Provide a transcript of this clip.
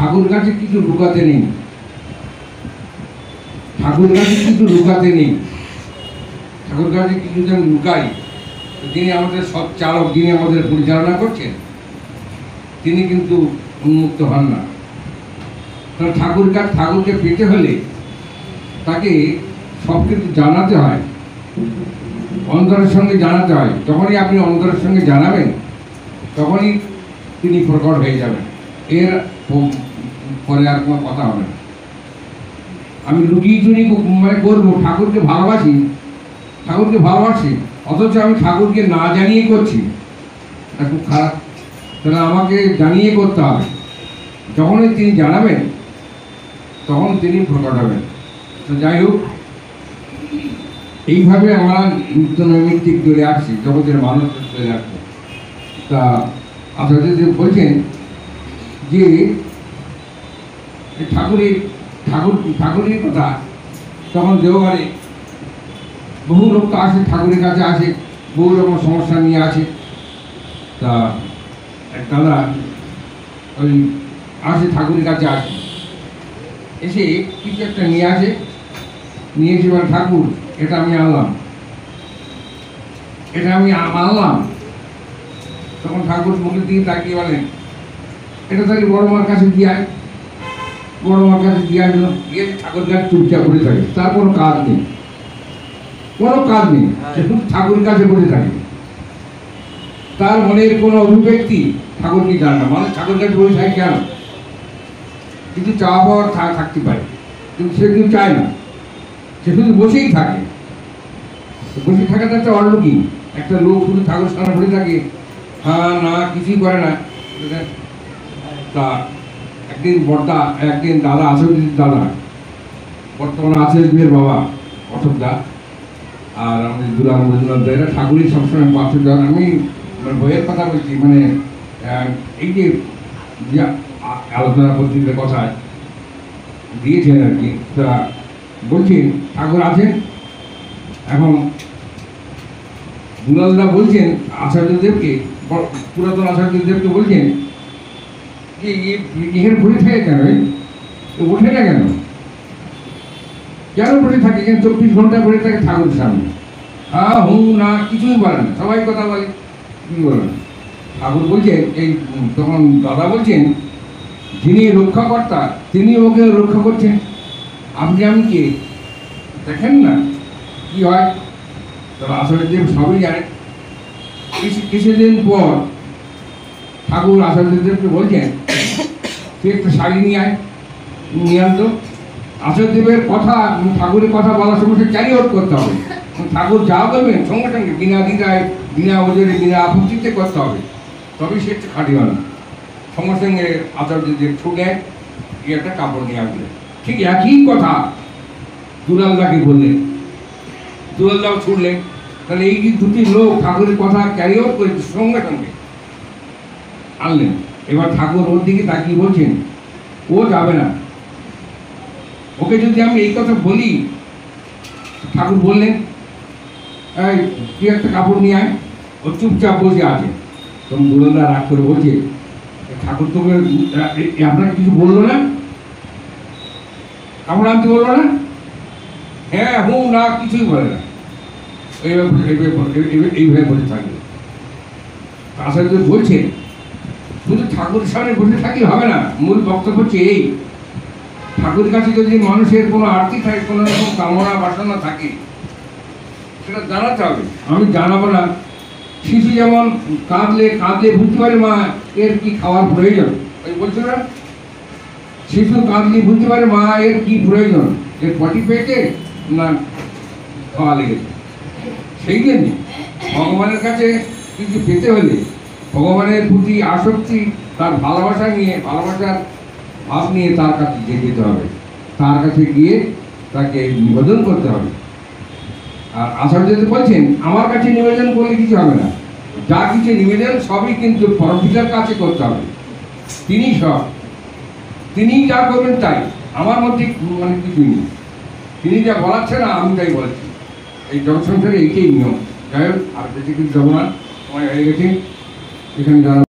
ঠাকুর কাছে কিছু লুকাতে নেই, ঠাকুর কাছে কিছু লুকাতে নেই। ঠাকুর কাছে কিছু যেন লুকাই, যিনি আমাদের সব চালক, যিনি আমাদের পরিচালনা করছেন, তিনি কিন্তু উন্মুক্ত হন না। কারণ ঠাকুরকে পেতে হলে তাকে সব কিছু জানাতে হয়, অন্তরের সঙ্গে জানাতে হয়। যখনই আপনি অন্তরের সঙ্গে জানাবেন, তখনই তিনি প্রকট হয়ে যাবেন। এর পরে আর কোনো কথা হবে না। আমি লুকিয়ে চুরি মানে করবো, ঠাকুরকে ভালোবাসি, অথচ আমি ঠাকুরকে না জানিয়ে করছি, এটা খুব খারাপ। তাহলে আমাকে জানিয়ে করতে হবে। যখনই তিনি জানাবেন, তখন তিনি প্রকট হবেন। তো যাই হোক, এইভাবে আমরা নিত্য নৈমিত্তিক চলে আসছি, জগতের মানুষ চলে আসছে। তা আচার্যদেব বলছেন যে ঠাকুরের কথা, তখন দেওঘরে বহু লোক তো আসে, ঠাকুরের কাছে আসে, বহু রকম সমস্যা নিয়ে আসে। তা এক দাদা ওই আসে, ঠাকুরের কাছে আসে, এসে কিছু একটা নিয়ে এসে বলে, ঠাকুর এটা আমি আনলাম। তখন ঠাকুর মুখের দিকে তাকিয়ে বলেন, এটা তাহলে বড় মার কাছে দিয়ে আয়। বড় মার কাছে দিয়ে আসলো, গিয়ে ঠাকুর কাছে চুপচাপ বসে থাকে, তার কোনো কাজ নেই, শুধু ঠাকুরের কাছে বসে থাকে। তার মনের কোনো অভিব্যক্তি ঠাকুরকে জানে না। মানুষ ঠাকুর কাছে বসে থাকে কেন? কিছু চাওয়া পাওয়ার থাকতে পারে, কিন্তু সে কিছু চায় না, সে শুধু বসেই থাকে। বসে থাকাটা একটা অলৌকিক। একটা লোক শুধু ঠাকুর সামনে বসে থাকে, হ্যাঁ না কিছুই করে না। তা একদিন দাদা আচার্যের দাদা, বর্তমানে আচার্যের বাবা অশোকদা আর আমাদের দুলাল মজুমদার, এরা ঠাকুরই সবসময় পাশে যান। আমি বইয়ের কথা বলছি, মানে এই যে আলোচনা পত্রিকার কথা দিয়েছেন আর কি। তা বলছেন ঠাকুর আছেন। এখন দুলালদা বলছেন আচার্যদেবকে, পুরাতন আচার্যদেবকে বলছেন যে এখানে বসে থাকে কেন, ওঠে না কেন বসে থাকে? কেন 24 ঘন্টা বসে থাকে ঠাকুরের সামনে? হ্যাঁ হুঁ না কিছুই বলে না, সবাই কথা বলে, কিছুই বলে না। ঠাকুর বলছেন, এই তখন দাদা বলছেন, যিনি রক্ষাকর্তা তিনি ওকে রক্ষা করছেন। আপনি আমি কে দেখেন না কি হয়? তবে আচার্যদেব সবই জানেন। কিছুদিন পর ঠাকুর আচার্যদেবকে বলছেন, তুই একটা শাড়ি নিয়ে আনতো। আচার্যদেবের কথা, ঠাকুরের কথা বলার সময় ক্যারি আউট করতে হবে। ঠাকুর যা বলবেন সঙ্গে সঙ্গে বিনা দ্বিধায়, বিনা ওজনে, বিনা আপত্তিতে করতে হবে, তবেই সে একটু খাটি হয় না। সঙ্গে সঙ্গে আচার্যদেব ছুটে গিয়ে একটা কাপড় নিয়ে আসলেন। ঠিক একই কথা দুলালদাকে বললেন, দুলালদাও ছুটলেন। তাহলে এই দুটি লোক ঠাকুরের কথা ক্যারি আউট করে সঙ্গে সঙ্গে আনলেন। এবার ঠাকুর ওর দিকে তাকিয়ে বলছেন, ও যাবে না, ওকে যদি আমি এই কথা বলি। ঠাকুর বললেন, এই তুই একটা কাপড় নিয়ে আয়। ও চুপচাপ বসে আছে। তখন দুলালদা রাগ করে বলছে, ঠাকুর তোকে আপনাকে কিছু বললো না? কাপড় আনতে বললো না? হ্যাঁ হুঁ না কিছুই বলে না, এইভাবে বসে থাকবে। আচার্য বলছে, শুধু ঠাকুরের সামনে বসে থাকলে হবে না। মূল বক্তব্য হচ্ছে এই, ঠাকুরের কাছে যদি মানুষের কোনো আর্থিক থাকে, কোনো রকম কামনা বাসনা থাকে, সেটা জানাতে হবে। আমি জানাবো না। শিশু যেমন কাঁদলে বুঝতে পারে মা এর কি খাওয়ার প্রয়োজন, ওই বলছো না, শিশু কাঁদলে বুঝতে পারে মা এর কি প্রয়োজন, এর পটি পেয়েছে না খাওয়া লেগেছে। সেই জন্য ভগবানের কাছে কিছু পেতে হলে ভগবানের প্রতি আসক্তি, তার ভালোবাসার ভাব নিয়ে তার কাছে যেতে হবে, তার কাছে গিয়ে তাকে নিবেদন করতে হবে। আর আচার্যদেব বলছেন, আমার কাছে নিবেদন করলে কিছু হবে না, যা কিছু নিবেদন সবই কিন্তু পরমপিতার কাছে করতে হবে। তিনি সব, তিনি যা করবেন তাই, আমার মধ্যে মানে কিছুই নেই। তিনি যা বলাচ্ছে না, আমি তাই বলেছি। এই জগৎ সংসারে এইটাই নিয়ম। যাই হোক, আর বেশি কিছু যাবো না, সময় হয়ে গেছে। এখানে যারা